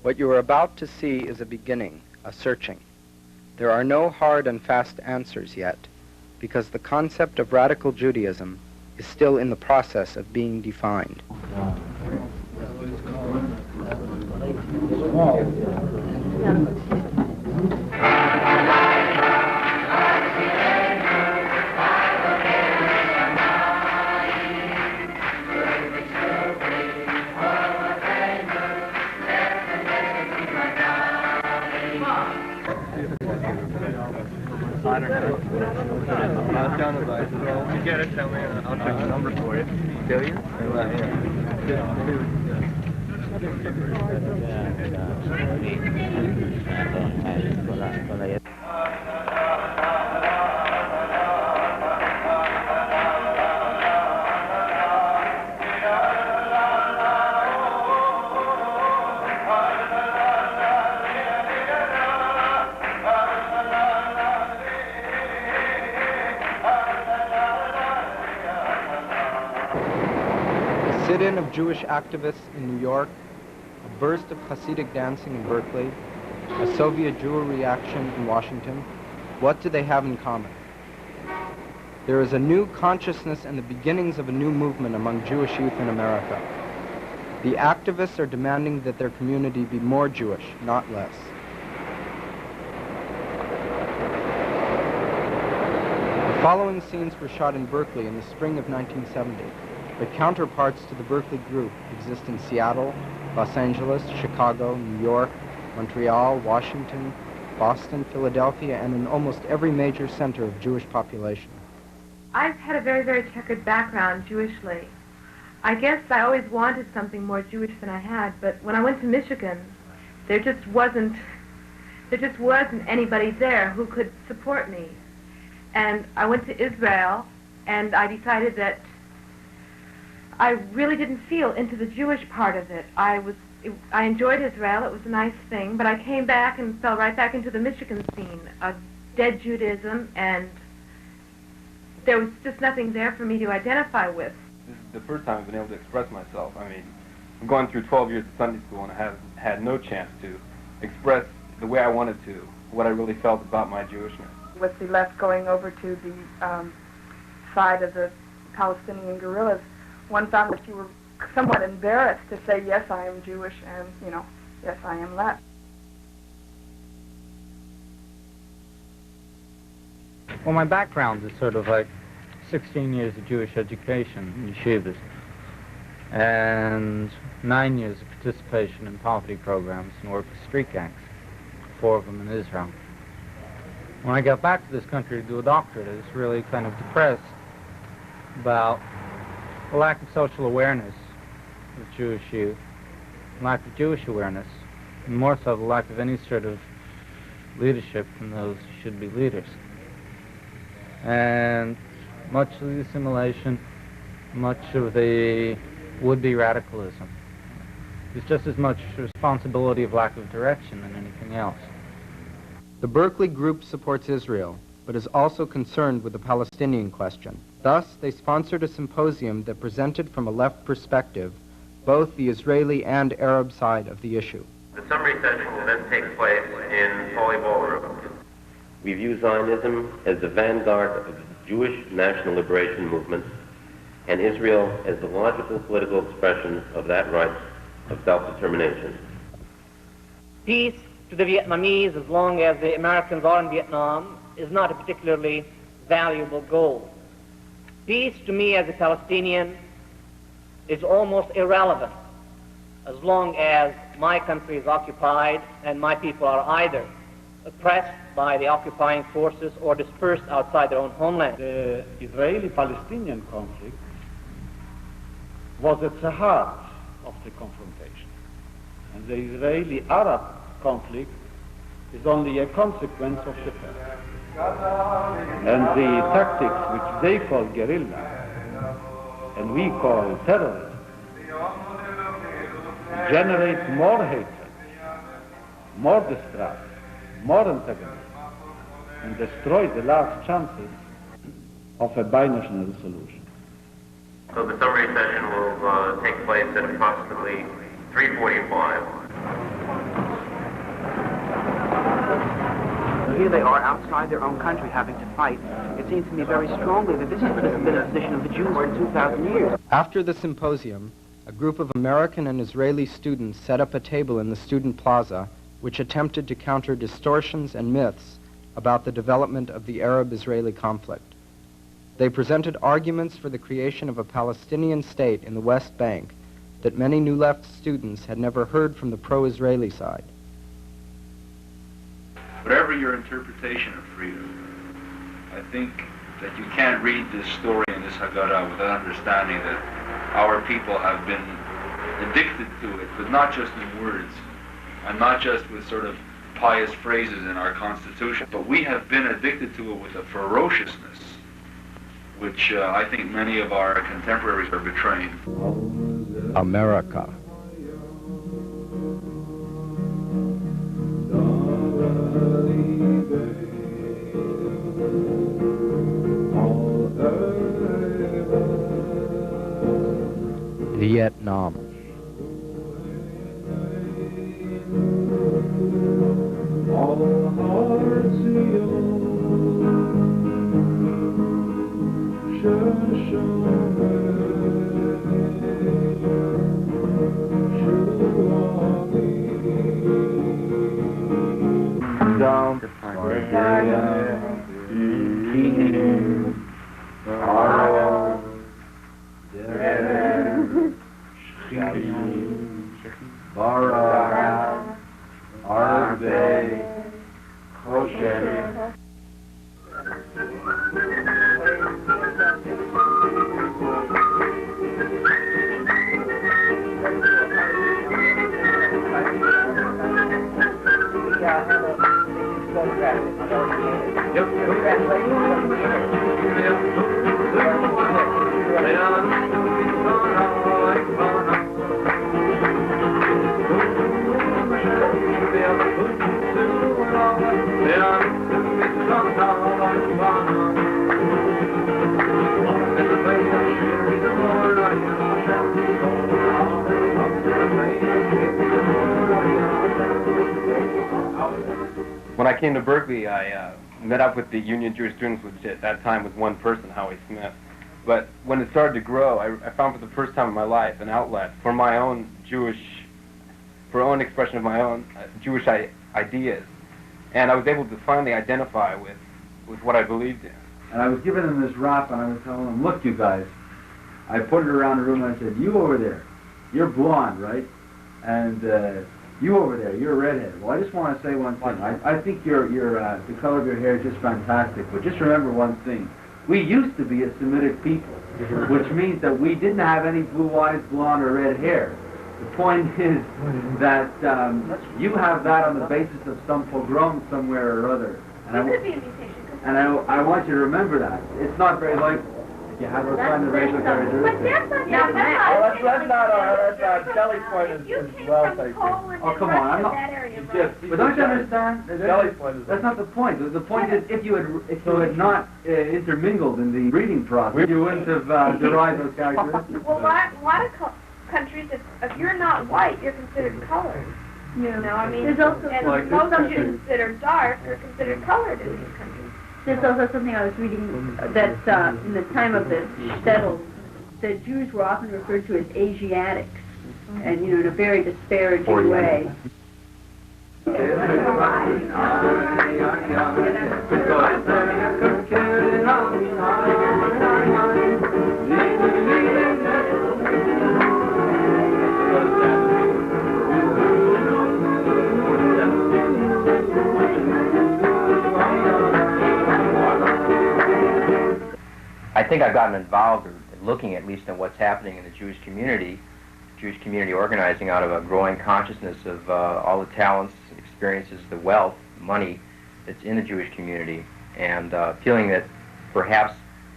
What you are about to see is a beginning, a searching. There are no hard and fast answers yet, because the concept of radical Judaism is still in the process of being defined. If you get it, tell me, and I'll check the number for you. Do you? Sit-in of Jewish activists in New York, a burst of Hasidic dancing in Berkeley, a Soviet Jewry reaction in Washington. What do they have in common? There is a new consciousness and the beginnings of a new movement among Jewish youth in America. The activists are demanding that their community be more Jewish, not less. The following scenes were shot in Berkeley in the spring of 1970. But counterparts to the Berkeley group exist in Seattle, Los Angeles, Chicago, New York, Montreal, Washington, Boston, Philadelphia, and in almost every major center of Jewish population. I've had a very, very checkered background Jewishly. I guess I always wanted something more Jewish than I had, but when I went to Michigan, there just wasn't anybody there who could support me. And I went to Israel, and I decided that I really didn't feel into the Jewish part of it. I enjoyed Israel, it was a nice thing, but I came back and fell right back into the Michigan scene of dead Judaism, and there was just nothing there for me to identify with. This is the first time I've been able to express myself. I mean, I'm going through 12 years of Sunday school and I have had no chance to express the way I wanted to, what I really felt about my Jewishness. With the left going over to the side of the Palestinian guerrillas, one found that you were somewhat embarrassed to say, yes, I am Jewish, and, yes, I am left. Well, my background is sort of like 16 years of Jewish education in yeshivas and 9 years of participation in poverty programs and work with street gangs, 4 of them in Israel. When I got back to this country to do a doctorate, I was really kind of depressed about a lack of social awareness of Jewish youth, lack of Jewish awareness, and more so the lack of any sort of leadership from those who should be leaders. And much of the assimilation, much of the would-be radicalism is just as much responsibility of lack of direction than anything else. The Berkeley group supports Israel, but is also concerned with the Palestinian question. Thus, they sponsored a symposium that presented from a left perspective both the Israeli and Arab side of the issue. The summary session will then take place in Foley Ballroom. We view Zionism as the vanguard of the Jewish national liberation movement and Israel as the logical political expression of that right of self-determination. Peace to the Vietnamese, as long as the Americans are in Vietnam, is not a particularly valuable goal. Peace to me as a Palestinian is almost irrelevant as long as my country is occupied and my people are either oppressed by the occupying forces or dispersed outside their own homeland. The Israeli-Palestinian conflict was at the heart of the confrontation. And the Israeli-Arab conflict is only a consequence of the past. And the tactics which they call guerrilla and we call terrorism generate more hatred, more distrust, more antagonism, and destroy the last chances of a binational solution. So the summary session will take place at approximately 3:45. here they are outside their own country having to fight. It seems to me very strongly that this has been the position of the Jews for 2,000 years. After the symposium, a group of American and Israeli students set up a table in the student plaza which attempted to counter distortions and myths about the development of the Arab-Israeli conflict. They presented arguments for the creation of a Palestinian state in the West Bank that many New Left students had never heard from the pro-Israeli side. Whatever your interpretation of freedom, I think that you can't read this story in this Haggadah without understanding that our people have been addicted to it, but not just in words, and not just with sort of pious phrases in our Constitution, but we have been addicted to it with a ferociousness which I think many of our contemporaries are betraying. America. Vietnam. Down When I came to Berkeley, I met up with the Union Jewish Students, which at that time was one person, Howie Smith. But when it started to grow, I found for the first time in my life an outlet for my own own expression of my own Jewish ideas. And I was able to finally identify with what I believed in. And I was giving them this rap, and I was telling them, look, you guys, I put it around the room, and I said, you over there, you're blonde, right? And you over there, you're a redhead. Well, I just want to say one thing. I think the color of your hair is just fantastic, but just remember one thing. We used to be a Semitic people, which means that we didn't have any blue eyes, blonde, or red hair. The point is that you have that on the basis of some pogrom somewhere or other. And I want you to remember that. It's not very likely. You have those kind of racial characteristics. Let's not. Kelly's point is well taken. Oh, come on. I'm not. But don't you understand? That's not the point. The point is, if you had not intermingled in the reading process, you wouldn't have derived those characteristics. Well, a lot of countries, if you're not white, you're considered colored. Yeah. You know, I mean, there's also and most of you considered dark are considered colored in these countries. There's also something I was reading that in the time of the shtetl, the Jews were often referred to as Asiatics, and in a very disparaging way. I think I've gotten involved, or looking at least at what's happening in the Jewish community organizing out of a growing consciousness of all the talents, experiences, the wealth, money that's in the Jewish community, and feeling that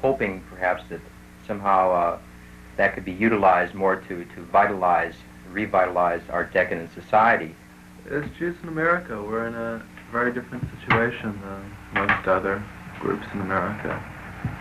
hoping perhaps that somehow that could be utilized more to revitalize our decadent society. As Jews in America, we're in a very different situation than most other groups in America.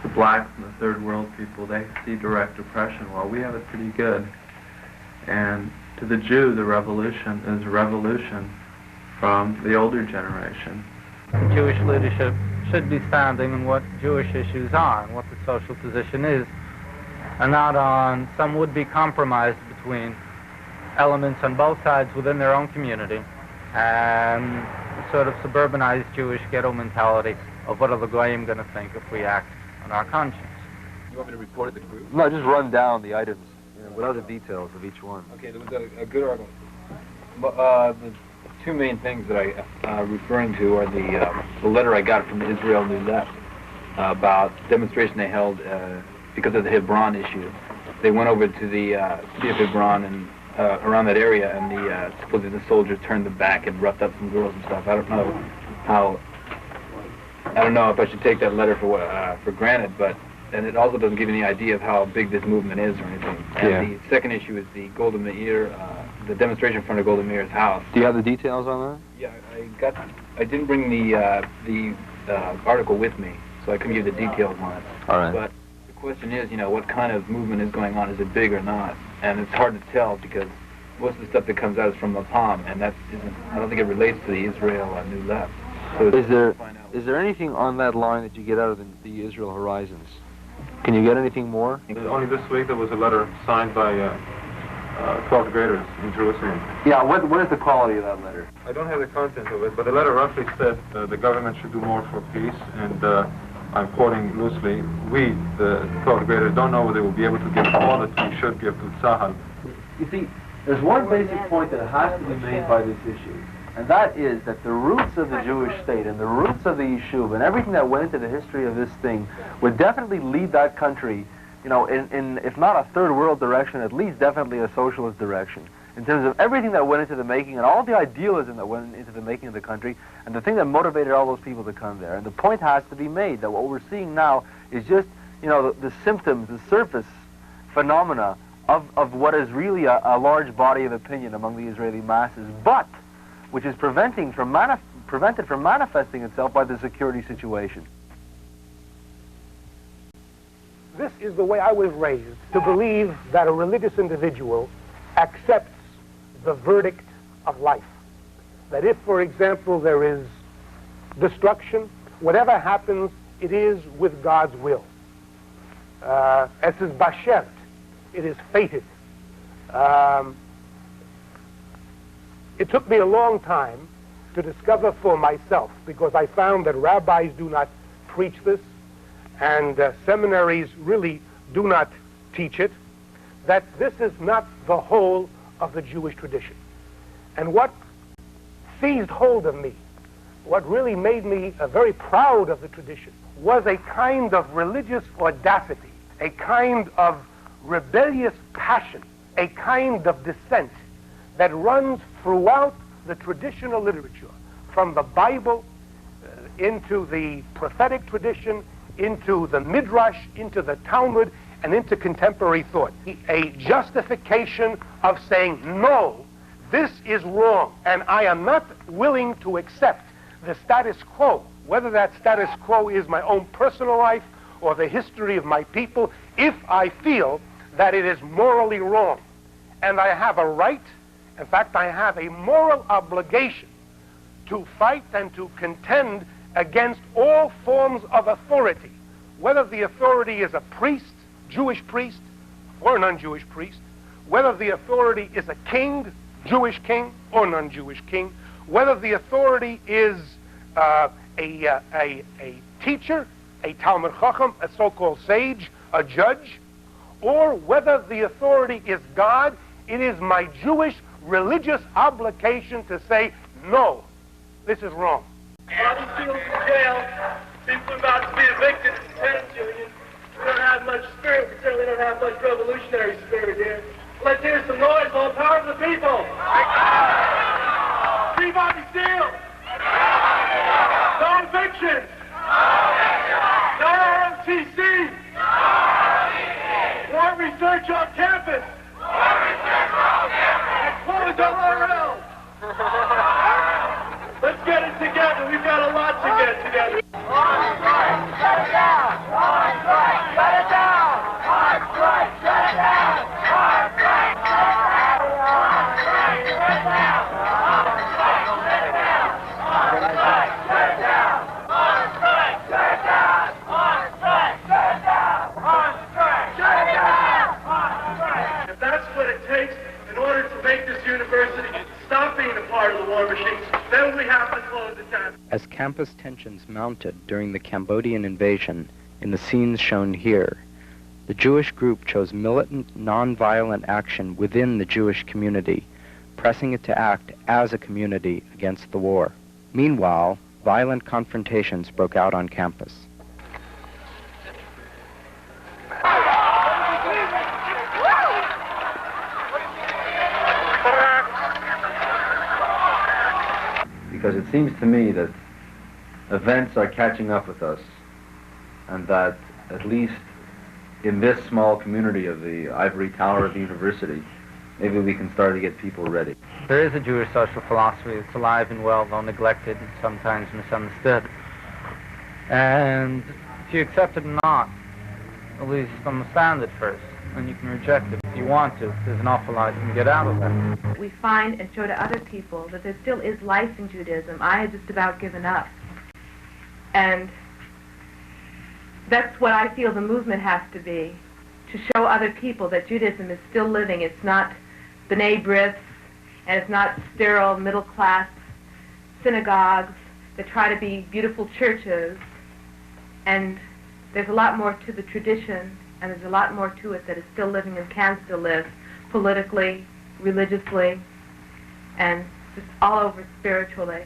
The blacks and the third world people, they see direct oppression, while we have it pretty good. And to the Jew, the revolution is a revolution from the older generation. Jewish leadership should be standing on what Jewish issues are and what the social position is, and not on some would-be compromise between elements on both sides within their own community and sort of suburbanized Jewish ghetto mentality of what are the goyim going to think if we act on our conscience. You want me to report it to the group? No, just run down the items, without the details of each one. Okay, there was a good article. The two main things that I'm referring to are the letter I got from the Israel New Left about demonstration they held because of the Hebron issue. They went over to the city of Hebron and around that area, and supposedly the soldiers turned them back and roughed up some girls and stuff. I don't know if I should take that letter for granted, and it also doesn't give any idea of how big this movement is or anything. And the second issue is the Golda Meir, the demonstration in front of Golda Meir's house. Do you have the details on that? Yeah, I didn't bring the article with me, so I couldn't give the details on it. All right. But the question is, what kind of movement is going on? Is it big or not? And it's hard to tell because most of the stuff that comes out is from Mapam, and I don't think it relates to the Israel New Left. So is there anything on that line that you get out of the Israel Horizons? Can you get anything more? Only this week there was a letter signed by 12th graders in Jerusalem. Yeah, what is the quality of that letter? I don't have the content of it, but the letter roughly said the government should do more for peace, and I'm quoting loosely, we, the 12th graders, don't know whether we'll be able to give all that we should give to Tzahal. You see, there's one basic point that has to be made by this issue, and that is that the roots of the Jewish state and the roots of the Yishuv and everything that went into the history of this thing would definitely lead that country, in if not a third world direction, at least definitely a socialist direction. In terms of everything that went into the making and all the idealism that went into the making of the country and the thing that motivated all those people to come there. And the point has to be made that what we're seeing now is just, the symptoms, the surface phenomena of what is really a large body of opinion among the Israeli masses, but which is prevented from manifesting itself by the security situation. This is the way I was raised, to believe that a religious individual accepts the verdict of life. That if, for example, there is destruction, whatever happens, it is with God's will. Es is bashert, it is fated. It took me a long time to discover for myself, because I found that rabbis do not preach this, and seminaries really do not teach it, that this is not the whole of the Jewish tradition. And what seized hold of me, what really made me very proud of the tradition, was a kind of religious audacity, a kind of rebellious passion, a kind of dissent that runs throughout the traditional literature, from the Bible into the prophetic tradition, into the Midrash, into the Talmud, and into contemporary thought. A justification of saying, no, this is wrong, and I am not willing to accept the status quo, whether that status quo is my own personal life or the history of my people, if I feel that it is morally wrong. And I have a right, in fact, I have a moral obligation to fight and to contend against all forms of authority, whether the authority is a priest, Jewish priest, or non-Jewish priest, whether the authority is a king, Jewish king, or non-Jewish king, whether the authority is a teacher, a Talmud Chacham, a so-called sage, a judge, or whether the authority is God. It is my Jewish religious obligation to say, no, this is wrong. Bobby Seals in jail. People about to be evicted from the tenants union. We don't have much spirit. We certainly don't have much revolutionary spirit here. Let's hear some noise on Power of the People. Free Bobby Seals. No evictions. No ROTC. More research on campus. And close ORL. Let's get it together. We've got a lot to get together. On strike, shut it down. On strike, shut it down. On strike, shut it down. On strike, shut it down. On strike, shut it down. On strike, shut it down. On strike, shut it down. campus tensions mounted during the Cambodian invasion in the scenes shown here. The Jewish group chose militant, non-violent action within the Jewish community, pressing it to act as a community against the war. Meanwhile, violent confrontations broke out on campus. Because it seems to me that events are catching up with us, and that at least in this small community of the ivory tower of the university, maybe we can start to get people ready. There is a Jewish social philosophy that's alive and well, though neglected and sometimes misunderstood. And if you accept it or not, at least understand it first, and you can reject it if you want to. There's an awful lot you can get out of that. We find and show to other people that there still is life in Judaism. I had just about given up. And that's what I feel the movement has to be, to show other people that Judaism is still living. It's not B'nai B'rith, and it's not sterile middle-class synagogues that try to be beautiful churches. And there's a lot more to the tradition, and there's a lot more to it that is still living and can still live politically, religiously, and just all over spiritually.